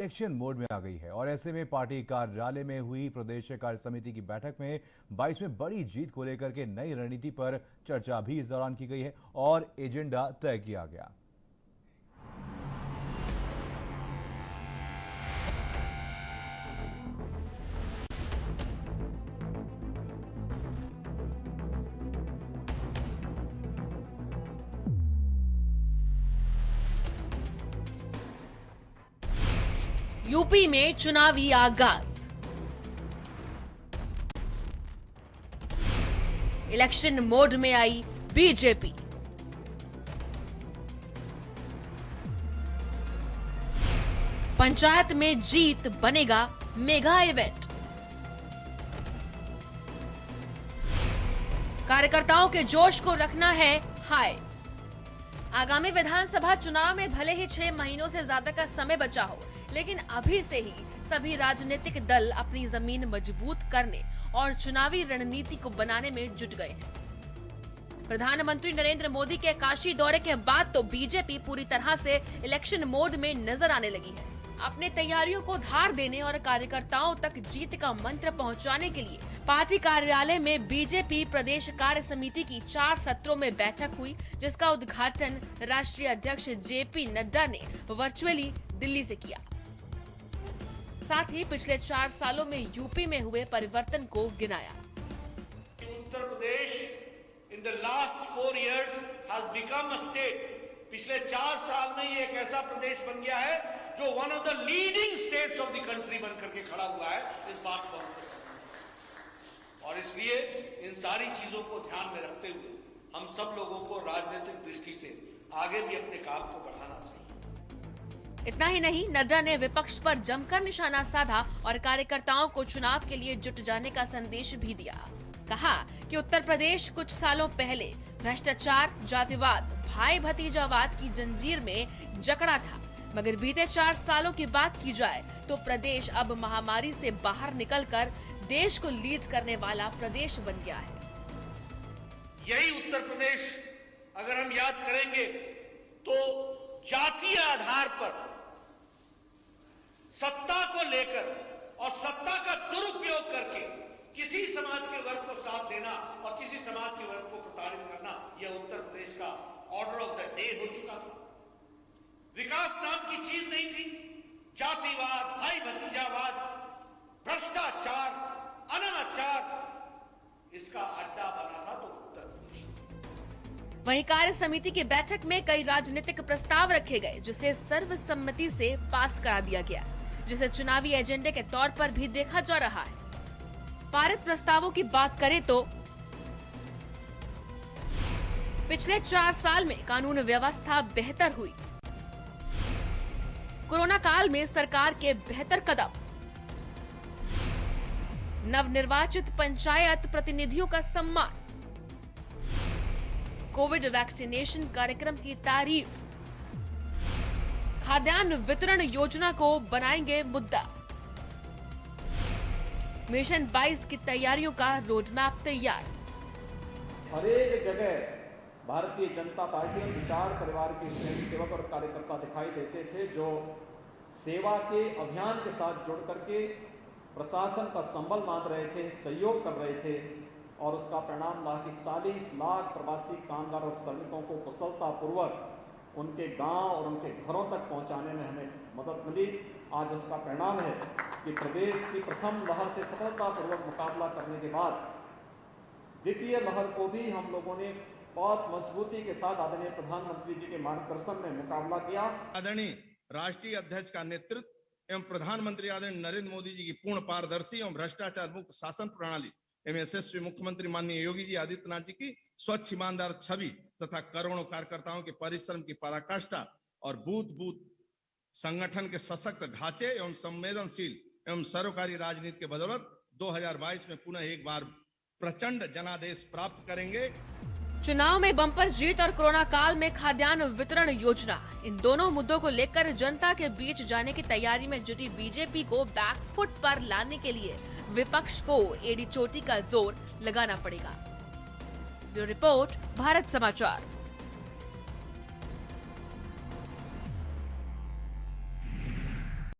Election mode में आ गई है और ऐसे में पार्टी कार्यालय में हुई प्रदेश कार्य समिति की बैठक में 22 बड़ी जीत को लेकर के नई रणनीति पर चर्चा भी इस दौरान की गई है और एजेंडा तय किया गया। यूपी में चुनावी आगाज। इलेक्शन मोड में आई बीजेपी। पंचायत में जीत बनेगा मेगा इवेंट। कार्यकर्ताओं के जोश को रखना है हाई। आगामी विधानसभा चुनाव में भले ही 6 महीनों से ज्यादा का समय बचा हो, लेकिन अभी से ही सभी राजनीतिक दल अपनी जमीन मजबूत करने और चुनावी रणनीति को बनाने में जुट गए हैं। प्रधानमंत्री नरेंद्र मोदी के काशी दौरे के बाद तो बीजेपी पूरी तरह से इलेक्शन मोड में नजर आने लगी है। अपने तैयारियों को धार देने और कार्यकर्ताओं तक जीत का मंत्र पहुंचाने के लिए पार्टी कार्यालय में बीजेपी प्रदेश कार्य समिति की 4 सत्रों में बैठक हुई, जिसका उद्घाटन राष्ट्रीय अध्यक्ष जेपी नड्डा ने वर्चुअली दिल्ली से किया। साथ ही पिछले 4 सालों में यूपी में हुए परिवर्तन को गिनाया। Uttar Pradesh in the last 4 years has become a state। पिछले 4 साल में ये एक ऐसा प्रदेश बन गया है जो one of the leading states of the country बन करके खड़ा हुआ है। इस बात को और इसलिए इन सारी चीजों को ध्यान में रखते हुए हम सब लोगों को राजनीतिक दृष्टि से आगे भी अपने काम को बढ़ाना चाहिए। इतना ही नहीं, नड्डा ने विपक्ष पर जमकर निशाना साधा और कार्यकर्ताओं को चुनाव के लिए जुट जाने का संदेश भी दिया। कहा कि उत्तर प्रदेश कुछ सालों पहले भ्रष्टाचार, जातिवाद, भाई भतीजावाद की जंजीर में जकड़ा था, मगर बीते 4 सालों की बात की जाए तो प्रदेश अब महामारी से बाहर निकलकर देश को लीड करने वाला प्रदेश बन गया है। यही उत्तर प्रदेश अगर हम याद करेंगे तो जातीय आधार पर सत्ता को लेकर और सत्ता का दुरुपयोग करके किसी समाज के वर्ग को साथ देना और किसी समाज के वर्ग को प्रताड़ित करना, यह उत्तर प्रदेश का ऑर्डर ऑफ द डे हो चुका था। विकास नाम की चीज नहीं थी। जातिवाद, भाई भतीजावाद, भ्रष्टाचार, अनाचार, इसका अड्डा बना था तो उत्तर प्रदेश। वहीं कार्य समिति की बैठक में कई राजनीतिक प्रस्ताव रखे गए, जिसे सर्वसम्मति से पास करा दिया गया, जिसे चुनावी एजेंडे के तौर पर भी देखा जा रहा है। पारित प्रस्तावों की बात करें तो पिछले 4 साल में कानून व्यवस्था बेहतर हुई। कोरोना काल में सरकार के बेहतर कदम, नवनिर्वाचित पंचायत प्रतिनिधियों का सम्मान, कोविड वैक्सीनेशन कार्यक्रम की तारीफ, खाद्यान्न वितरण योजना को बनाएंगे मुद्दा, मिशन 22 की तैयारियों का रोडमैप तैयार। हर एक जगह भारतीय जनता पार्टी में 4 परिवार के सेवक और कार्यकर्ता दिखाई देते थे, जो सेवा के अभियान के साथ जुड़ करके प्रशासन का संबल बांध रहे थे, सहयोग कर रहे थे और उसका परिणाम रहा कि 40 लाख प्रवासी कामगार और श्रमिकों को कुशलतापूर्वक उनके गांव और उनके घरों तक पहुंचाने में हमें मदद मिली। आज उसका परिणाम है कि प्रदेश की प्रथम लहर से सफलतापूर्वक मुकाबला करने के बाद द्वितीय लहर को भी हम लोगों ने बहुत मजबूती के साथ आदरणीय प्रधानमंत्री जी के मार्गदर्शन में मुकाबला किया। आदरणीय राष्ट्रीय अध्यक्ष का नेतृत्व एवं प्रधानमंत्री आदरणीय नरेंद्र मोदी जी की पूर्ण पारदर्शी एवं भ्रष्टाचार मुक्त शासन प्रणाली एवं यशस्वी मुख्यमंत्री माननीय योगी जी आदित्यनाथ जी की स्वच्छ ईमानदार छवि तथा करोड़ों कार्यकर्ताओं के परिश्रम की पराकाष्ठा और बूथ बूथ संगठन के सशक्त ढांचे एवं संवेदनशील एवं सर्वकारी राजनीति के बदौलत 2022 में पुनः एक बार प्रचंड जनादेश प्राप्त करेंगे। चुनाव में बम्पर जीत और कोरोना काल में खाद्यान्न वितरण योजना, इन दोनों मुद्दों को लेकर जनता के बीच जाने की तैयारी में जुटी बीजेपी को बैकफुट पर लाने के लिए विपक्ष को एड़ी चोटी का जोर लगाना पड़ेगा। ब्यूरो रिपोर्ट, भारत समाचार।